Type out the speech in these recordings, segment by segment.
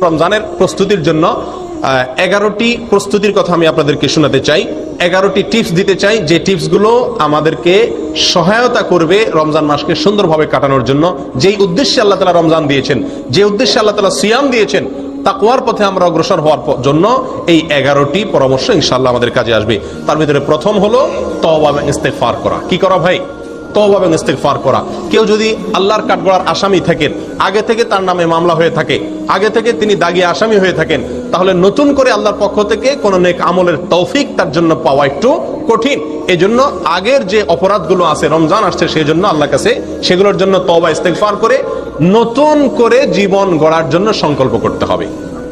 রমজানের প্রস্তুতির জন্য 11টি প্রস্তুতির কথা আমি আপনাদেরকে শোনাতে চাই। 11টি টিপস দিতে চাই, যে টিপসগুলো আমাদেরকে সহায়তা করবে রমজান মাসকে সুন্দরভাবে কাটানোর জন্য। যেই উদ্দেশ্যে আল্লাহ তাআলা রমজান দিয়েছেন, যে উদ্দেশ্যে আল্লাহ তাআলা সিয়াম দিয়েছেন, তাকওয়ার পথে আমরা অগ্রসর হওয়ার জন্য এই 11টি পরামর্শ ইনশাআল্লাহ আমাদের কাজে আসবে। তার ভিতরে প্রথম হলো তওবা এবং ইস্তেগফার করা। কি করা ভাই? তওবা এবং ইস্তেগফার করা। কেউ যদি আল্লাহর কাঠগড়ার আসামি থাকেন, আগে থেকে তার নামে মামলা হয়ে থাকে, আগে থেকে তিনি দাগী আসামি হয়ে থাকেন, তাহলে নতুন করে আল্লাহর পক্ষ থেকে কোন নেক আমলের তৌফিক তার জন্য পাওয়া একটু কঠিন। এজন্য আগের যে অপরাধগুলো আছে, রমজান আসছে সেই জন্য আল্লাহর কাছে সেগুলোর জন্য তওবা ইস্তেগফার করে নতুন করে জীবন গড়ার জন্য সংকল্প করতে হবে।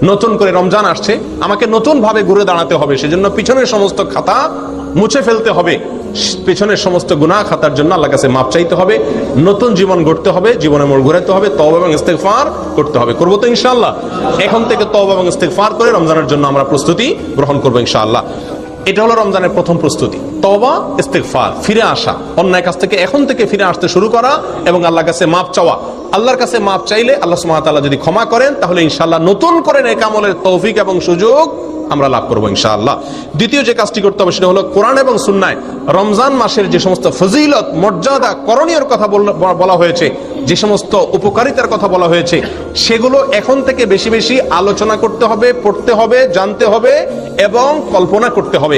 নতুন করে রমজান আসছে, আমাকে নতুন ভাবে ঘুরে দাঁড়াতে হবে, সেজন্য পিছনের সমস্ত খাতা মুছে ফেলতে হবে, পেছনের সমস্ত গুনাহ খাতার জন্য আল্লাহর কাছে মাপ চাইতে হবে, নতুন জীবন গড়তে হবে, জীবনে মোড় ঘুরাতে হবে, তওবা এবং ইস্তেগফার করতে হবে। করবো তো ইনশাআল্লাহ? এখন থেকে তওবা এবং ইস্তেগফার করে রমজানের জন্য আমরা প্রস্তুতি গ্রহণ করবো ইনশাআল্লাহ। এটা হলো রমজানের প্রথম প্রস্তুতি, তওবা ইস্তেগফার, ফিরে আসা, অন্যায় কাছ থেকে এখন থেকে ফিরে আসতে শুরু করা এবং আল্লাহর কাছে মাপ চাওয়া। আল্লাহর কাছে মাপ চাইলে আল্লাহ সুবহানাহু ওয়া তাআলা যদি ক্ষমা করেন, তাহলে ইনশাআল্লাহ নতুন করে নেক আমলের তৌফিক এবং সুযোগ আমরা লাভ করবো ইনশাআল্লাহ। দ্বিতীয় যে কাজটি করতে হবে সেটা হলো কোরআন এবং সুন্নায় রমজান মাসের যে সমস্ত ফজিলত, মর্যাদা, করণীয় কথা বলা হয়েছে, যে সমস্ত উপকারিতার কথা বলা হয়েছে, সেগুলো এখন থেকে বেশি বেশি আলোচনা করতে হবে, পড়তে হবে, জানতে হবে এবং কল্পনা করতে হবে।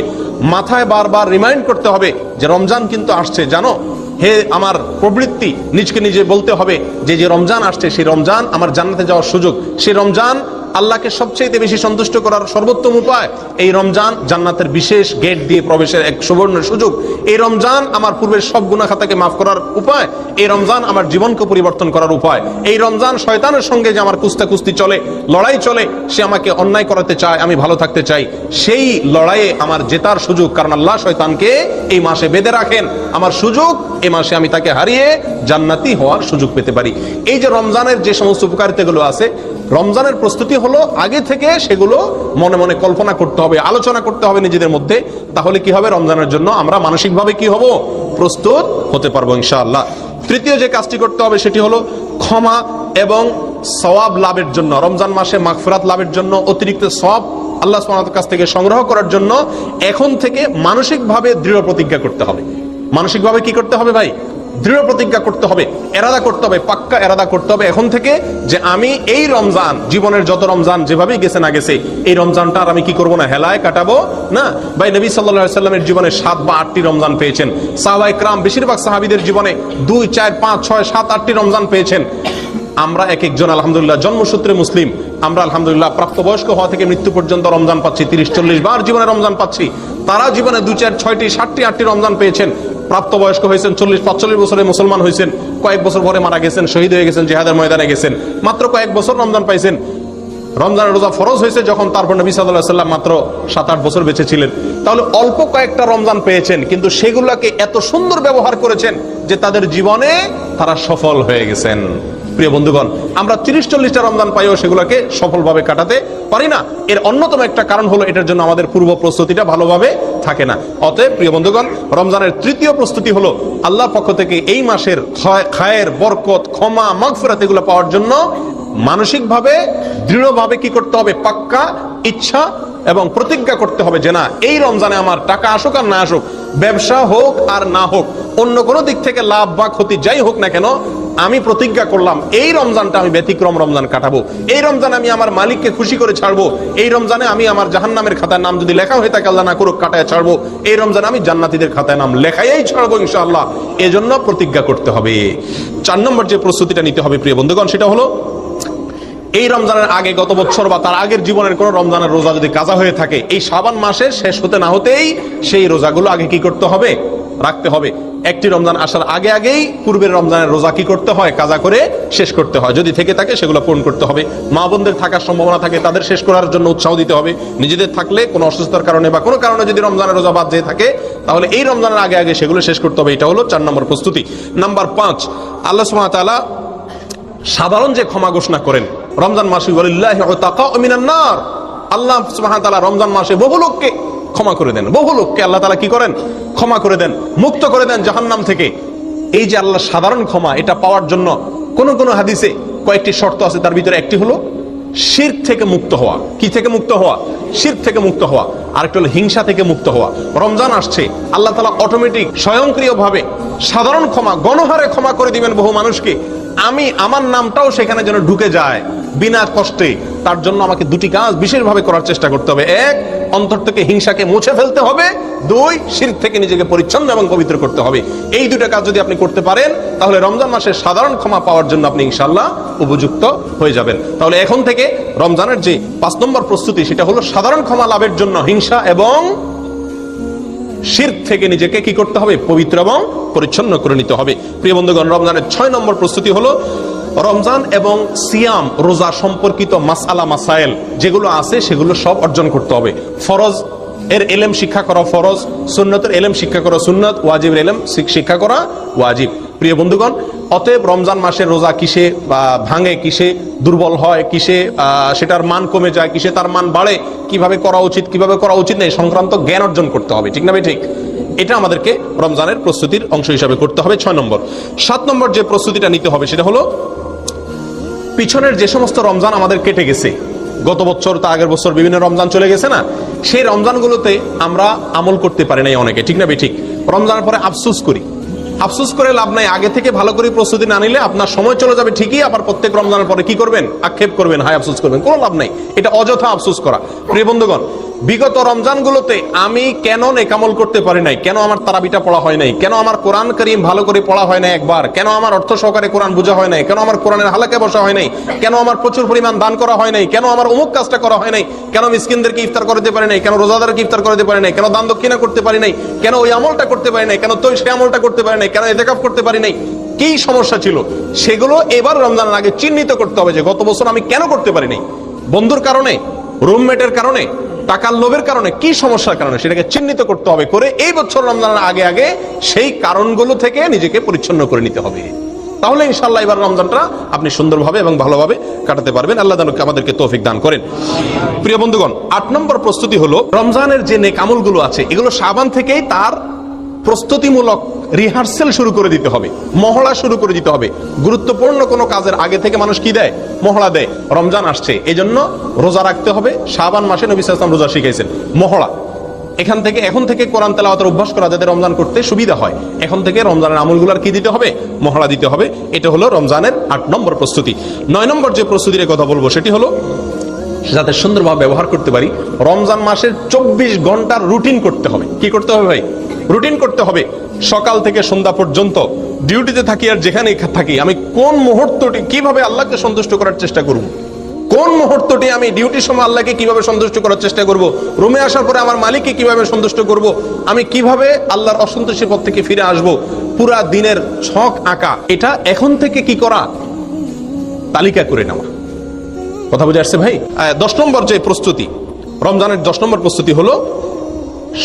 মাথায় বারবার রিমাইন্ড করতে হবে যে রমজান কিন্তু আসছে, জানো, হে আমার প্রবৃত্তি, নিজকে নিজে বলতে হবে যে যে রমজান আসছে সেই রমজান আমার জান্নাতে যাওয়ার সুযোগ, সেই রমজান আল্লাহকে সবচেয়ে বেশি সন্তুষ্ট করার সর্বোত্তম উপায়, এই রমজান জান্নাতের বিশেষ গেট দিয়ে প্রবেশের এক সুবর্ণ সুযোগ, এই রমজান আমার পূর্বের সব গুনাহ খাতাকে মাফ করার উপায়, এই রমজান আমার জীবনকে পরিবর্তন করার উপায়, এই রমজান শয়তানের সঙ্গে যে আমার কুস্তি চলে, লড়াই চলে, সে আমাকে অন্যায় করাতে চায়, আমি ভালো থাকতে চাই, সেই লড়াইয়ে আমার জেতার সুযোগ, কারণ আল্লাহ শয়তানকে এই মাসে বেঁধে রাখেন, আমার সুযোগ এই মাসে আমি তাকে হারিয়ে জান্নাতি হওয়ার সুযোগ পেতে পারি। এই যে রমজানের যে সমস্ত উপকারিতাগুলো আছে, রমজানের প্রস্তুতি হলো আগে থেকে সেগুলো মনে মনে কল্পনা করতে হবে, আলোচনা করতে হবে নিজেদের মধ্যে। তাহলে কি হবে? রমজানের জন্য আমরা মানসিকভাবে কি হব? প্রস্তুত হতে পারবো ইনশাআল্লাহ। তৃতীয় যে কাজটি করতে হবে সেটি হলো ক্ষমা এবং সওয়াব লাভের জন্য, রমজান মাসে মাগফিরাত লাভের জন্য, অতিরিক্ত সওয়াব আল্লাহ সুবহানাহু ওয়া তাআলার কাছ থেকে সংগ্রহ করার জন্য এখন থেকে মানসিকভাবে দৃঢ় প্রতিজ্ঞা করতে হবে। মানসিকভাবে কি করতে হবে ভাই? দৃঢ় প্রতিজ্ঞা করতে হবে, এরাদা করতে হবে, পাক্কা এরাদা করতে হবে এখন থেকে যে আমি এই রমজান, জীবনের যত রমজান যেভাবেই গেছে না গেছে, এই রমজানটা আর আমি কি করবো না, হেলায় কাটাবো না। ভাই নবী সাল্লাল্লাহু আলাইহি সাল্লামের জীবনে 7 বা 8টি রমজান পেয়েছেন, সাহাবায়ে কেরাম বেশিরভাগ সাহাবীদের জীবনে 2, 4, 5, 6, 7, 8টি রমজান পেয়েছেন। আমরা এক একজন আলহামদুলিল্লাহ জন্মসূত্রে মুসলিম, আমরা আলহামদুলিল্লাহ প্রাপ্তবয়স্ক হওয়া থেকে মৃত্যু পর্যন্ত রমজান পাচ্ছি, 30-40 বার জীবনে রমজান পাচ্ছি। তারা জীবনে 2, 4, 6টি, 7টি, 8টি রমজান পেয়েছেন, প্রাপ্তবয়স্ক হয়েছেন, 40-45 বছরে মুসলমান হয়েছেন, কয়েক বছর পরে মারা গেছেন, শহীদ হয়ে গেছেন, জিহাদের ময়দানে গেছেন, মাত্র কয়েক বছর রমজান পাইছেন। রমজানের রোজা ফরজ হয়েছে যখন, তারপর নবী সাল্লাল্লাহু আলাইহি ওয়াসাল্লাম মাত্র 7-8 বছর বেঁচে ছিলেন। তাহলে অল্প কয়েকটা রমজান পেয়েছেন, কিন্তু সেগুলোকে এত সুন্দর ব্যবহার করেছেন যে তাদের জীবনে তারা সফল হয়ে গেছেন। প্রিয় বন্ধুগণ, আমরা 30-40টা রমজান পাইও সেগুলোকে সফলভাবে কাটাতে পারি না। এর অন্যতম একটা কারণ হলো এটার জন্য আমাদের পূর্ব প্রস্তুতিটা ভালোভাবে থাকে না। অতএব প্রিয় বন্ধুগণ, রমজানের তৃতীয় প্রস্তুতি হলো আল্লাহর পক্ষ থেকে এই মাসের খায়ের, বরকত, ক্ষমা, মাগফিরাত এগুলো পাওয়ার জন্য মানসিকভাবে দৃঢ়ভাবে কি করতে হবে? পাক্কা ইচ্ছা এবং প্রতিজ্ঞা করতে হবে যে না, এই রমজানে আমার টাকা আসুক আর না আসুক, ব্যবসা হোক আর না হোক, অন্য কোনো দিক থেকে লাভ বা ক্ষতি যাই হোক না কেন, আমি প্রতিজ্ঞা করলাম এই রমজানটা আমি ব্যতিক্রম রমজান কাটাবো, এই রমজানে আমি আমার মালিককে খুশি করে ছাড়বো, এই রমজানে আমি আমার জাহান্নামের খাতায় নাম যদি লেখা হয়ে থাকে আল্লাহ না করুক কাটায় ছাড়বো, এই রমজানে আমি জান্নাতীদের খাতায় নাম লেখাই ছাড়বো ইনশাআল্লাহ। এজন্য প্রতিজ্ঞা করতে হবে। 4 নম্বর যে প্রস্তুতিটা নিতে হবে প্রিয় বন্ধুগণ, সেটা হলো এই রমজানের আগে গত বছর বা তার আগের জীবনের কোন রমজানের রোজা যদি কাজা হয়ে থাকে, এই শাবান মাসের শেষ হতে না হতেই সেই রোজাগুলো আগে কি করতে হবে? রাখতে হবে। একটি রমজান আসার আগে আগেই পূর্বের রমজানের রোজা কি করতে হয়? কাজা করে শেষ করতে হয়। যদি থেকে থাকে সেগুলো পূরণ করতে হবে। মা বোনদের থাকার সম্ভাবনা থাকে তাদের শেষ করার জন্য উৎসাহ দিতে হবে। নিজেদের থাকলে কোনো অসুস্থতার কারণে বা কোনো কারণে যদি রমজানের রোজা বাদ যেয়ে থাকে, তাহলে এই রমজানের আগে আগে সেগুলো শেষ করতে হবে। এটা হলো 4 নম্বর প্রস্তুতি। নাম্বার 5, আল্লাহ সুবহানাহু ওয়া তাআলা সাধারণ যে ক্ষমা ঘোষণা করেন রমজান মাসে, ওয়ালিল্লাহি উতাকাউ মিনান নার, আল্লাহ সুবহানাহু ওয়া তাআলা রমজান মাসে বহু লোককে ক্ষমা করে দেন, বহু লোককে আল্লাহ তাআলা কি করেন? ক্ষমা করে দেন, মুক্ত করে দেন জাহান্নাম থেকে। এই যে আল্লাহ সাধারণ ক্ষমা, এটা পাওয়ার জন্য কোন কোন হাদিসে কয়েকটি শর্ত আছে, তার ভিতরে একটি হলো শিরক থেকে মুক্ত হওয়া। কি থেকে মুক্ত হওয়া? শিরক থেকে মুক্ত হওয়া। আরেকটা হলো হিংসা থেকে মুক্ত হওয়া। রমজান আসছে, আল্লাহ তাআলা অটোমেটিক স্বয়ংক্রিয়ভাবে সাধারণ ক্ষমা, গণহারে ক্ষমা করে দিবেন বহু মানুষকে। আমার নামটাও সেখানে যেন ঢুকে যায় বিনা কষ্টে। তার জন্য আমাকে দুটি কাজ বিশেষভাবে করার চেষ্টা করতে হবে। এক, অন্তর থেকে হিংসাকে মুছে ফেলতে হবে। দুই, শিরক থেকে নিজেকে পরিচ্ছন্ন এবং পবিত্র করতে হবে। এই দুটো কাজ যদি আপনি করতে পারেন, তাহলে রমজান মাসের সাধারণ ক্ষমা পাওয়ার জন্য আপনি ইনশাআল্লাহ উপযুক্ত হয়ে যাবেন। তাহলে এখন থেকে রমজানের যে 5 নম্বর প্রস্তুতি, সেটা হলো সাধারণ ক্ষমা লাভের জন্য হিংসা এবং শিরক থেকে নিজেকে কি করতে হবে? পবিত্র এবং পরিচ্ছন্ন করে নিতে হবে। প্রিয় বন্ধুগণ, রমজানের 6 নম্বর প্রস্তুতি হলো রমজান এবং সিয়াম, রোজা সম্পর্কিত মাসআলা মাসাইল যেগুলো আছে সেগুলো সব অর্জন করতে হবে। ফরজ এর ইলম শিক্ষা করা ফরজ, সুন্নতের ইলম শিক্ষা করা সুন্নত, ওয়াজিবের ইলম শিক্ষা করা ওয়াজিব। প্রিয় বন্ধুগণ, অতএব রমজান মাসের রোজা কিসে ভাঙে, কিসে দুর্বল হয়, কিসে সেটার মান কমে যায়, কিসে তার মান বাড়ে, কিভাবে করা উচিত কিভাবে করা উচিত নেই সংক্রান্ত জ্ঞান অর্জন করতে হবে। ঠিক না ভাই? ঠিক। এটা আমাদেরকে রমজানের প্রস্তুতির অংশ হিসাবে করতে হবে। 6 নম্বর। 7 নম্বর যে প্রস্তুতিটা নিতে হবে সেটা হলো পিছনের যে সমস্ত রমজান আমাদের কেটে গেছে, গত বছর তা আগের বছর বিভিন্ন রমজান চলে গেছে না, সেই রমজানগুলোতে আমরা আমল করতে পারি নাই অনেকে। ঠিক না ভাই? ঠিক। রমজানের পরে আফসোস করি। আফসোস করে লাভ নাই। আগে থেকে ভালো করে প্রস্তুতি না নিলে আপনার সময় চলে যাবে ঠিকই, আবার প্রত্যেক রমজানের পরে কি করবেন? আক্ষেপ করবেন, হায় আফসোস করবেন। কোনো লাভ নাই, এটা অযথা আফসোস করা। প্রিয় বন্ধুগণ, বিগত রমজানগুলোতে আমি কেন নেকামল করতে পারি নাই? কেন আমার তারাবিটা পড়া হয় নাই? কেন আমার কোরআন কারীম ভালো করে পড়া হয় নাই একবার? কেন আমার অর্থ সহকারে কোরআন বোঝা হয় নাই? কেন আমার কোরআনের হালাকে বসা হয় নাই? কেন আমার প্রচুর পরিমাণ দান করা হয় নাই? কেন আমার অমুক কাজটা করা হয় নাই? কেন মিসকিনদেরকে ইফতার করতে পারি নাই? কেন রোজাদারকে ইফতার করতে পারি নাই? কেন দান দক্ষিণা করতে পারি নাই? কেন ওই আমলটা করতে পারি নাই? কেন তো সেই আমলটা করতে পারি নাই? কেন ইতিকাফ করতে পারি নাই? কি সমস্যা ছিল সেগুলো এবার রমজানের আগে চিহ্নিত করতে হবে যে গত বছর আমি কেন করতে পারি নাই। বন্ধুর কারণে, রুমমেটের কারণে, টাকার লোভের কারণে, কি সমস্যার কারণে, সেটাকে চিহ্নিত করতে হবে। করে এই বছর রমজানের আগে আগে সেই কারণগুলো থেকে নিজেকে পরিচ্ছন্ন করে নিতে হবে। তাহলে ইনশাআল্লাহ এবার রমজানটা আপনি সুন্দরভাবে এবং ভালোভাবে কাটাতে পারবেন। আল্লাহ আমাদেরকে তৌফিক দান করেন। প্রিয় বন্ধুগণ, 8 নম্বর প্রস্তুতি হলো রমজানের যে নেক আমলগুলো আছে এগুলো শাবান থেকেই তার প্রস্তুতিমূলক রিহার্সেল শুরু করে দিতে হবে, মহড়া শুরু করে দিতে হবে। গুরুত্বপূর্ণ কোনো কাজের আগে থেকে মানুষ কি দেয়? মহড়া দেয়। রমজান আসছে, এই জন্য রোজা রাখতে হবে। শাবান মাসে নবী সাল্লাল্লাহু আলাইহি ওয়াসাল্লাম রোজা শিখাইছেন। মহড়া এখন থেকে কোরআন তেলাওয়াতের অভ্যাস করা, যাতে রমজান করতে সুবিধা হয়। এখন থেকে রমজানের আমলগুলোর কি দিতে হবে? মহড়া দিতে হবে। এটা হলো রমজানের 8 নম্বর প্রস্তুতি। 9 নম্বর যে প্রস্তুতির কথা বলবো সেটি হলো যাতে সুন্দরভাবে ব্যবহার করতে পারি, রমজান মাসের 24 ঘন্টার রুটিন করতে হবে। কি করতে হবে ভাই? রুটিন করতে হবে। সকাল থেকে সন্ধ্যা পর্যন্ত ডিউটিতে থাকি আর যেখানে থাকি, আমি কোন মুহূর্তটি কিভাবে আল্লাহকে সন্তুষ্ট করার চেষ্টা করব, কোন মুহূর্তটি আমি ডিউটির সময় আল্লাহকে কিভাবে সন্তুষ্ট করার চেষ্টা করব, রুমে আসার পরে আমার মালিককে কিভাবে সন্তুষ্ট করব, আমি কিভাবে আল্লাহর অসন্তুষ্টির পথ থেকে ফিরে আসব, পুরা দিনের ছক আঁকা। এটা এখন থেকে কি করা? তালিকা করে নেওয়া। কথা বুঝে আসছে ভাই? 10 নম্বর যে প্রস্তুতি, রমজানের 10 নম্বর প্রস্তুতি হলো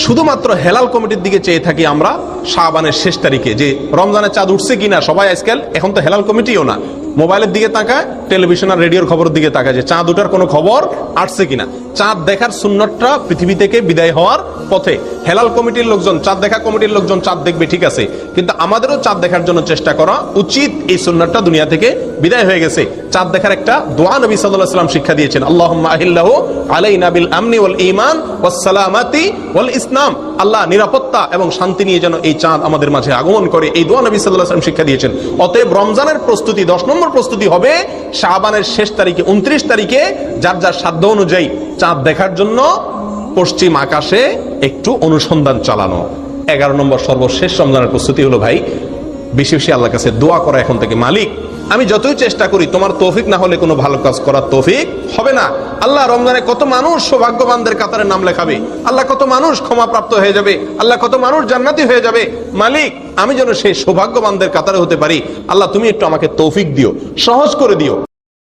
শুধুমাত্র হেলাল কমিটির দিকে চেয়ে থাকি আমরা শাবানের শেষ তারিখে, যে রমজানের চাঁদ উঠছে কিনা। সবাই আজকাল এখন তো হেলাল কমিটিও না, মোবাইলের দিকে তাকায়, টেলিভিশন আর রেডিওর খবরের দিকে তাকায় যে চাঁদ উঠার কোনো খবর আসছে কিনা। চাঁদ দেখার সুন্নতটা পৃথিবী থেকে বিদায় হওয়ার পথে। হেলাল কমিটির লোকজন, চাঁদ দেখা কমিটির লোকজন চাঁদ দেখবে, ঠিক আছে, কিন্তু আমাদেরও চাঁদ দেখার জন্য চেষ্টা করা উচিত। এই সুন্নতটা দুনিয়া থেকে বিদায় হয়ে গেছে। চাঁদ দেখার একটা দোয়া নবী সাল্লাল্লাহু আলাইহি ওয়াসাল্লাম শিক্ষা দিয়েছেন, আল্লাহুম্মা আহিল্লাহু আলাইনা বিল আমনি ওয়াল ঈমান ওয়াস সালামাতি ওয়াল ইসলাম। আল্লাহ নিরাপত্তা এবং শান্তি নিয়ে যেন এই চাঁদ আমাদের মাঝে আগমন করে, এই দোয়া নবী সাল্লাল্লাহু আলাইহি ওয়াসাল্লাম শিক্ষা দিয়েছেন। অতএব রমজানের প্রস্তুতি 10 নম্বর প্রস্তুতি হবে শাবানের শেষ তারিখে, 29 তারিখে যার যার সাধ্য অনুযায়ী চাঁদ দেখার জন্য পশ্চিম আকাশে একটু অনুসন্ধান চালানো। 11 নম্বর সর্বশেষ রমজানের প্রস্তুতি হলো ভাই বেশি বেশি আল্লাহর কাছে দোয়া করা এখন থেকে, মালিক আমি যতই চেষ্টা করি তোমার তৌফিক না হলে কোনো ভালো কাজ করার তৌফিক হবে না। আল্লাহ রমজানে কত মানুষ সৌভাগ্যবানদের কাতারে নাম লেখাবে, আল্লাহ কত মানুষ ক্ষমাপ্রাপ্ত হয়ে যাবে, আল্লাহ কত মানুষ জান্নাতি হয়ে যাবে। মালিক আমি যেন সেই সৌভাগ্যবানদের কাতারে হতে পারি। আল্লাহ তুমি একটু আমাকে তৌফিক দিও, সহজ করে দিও।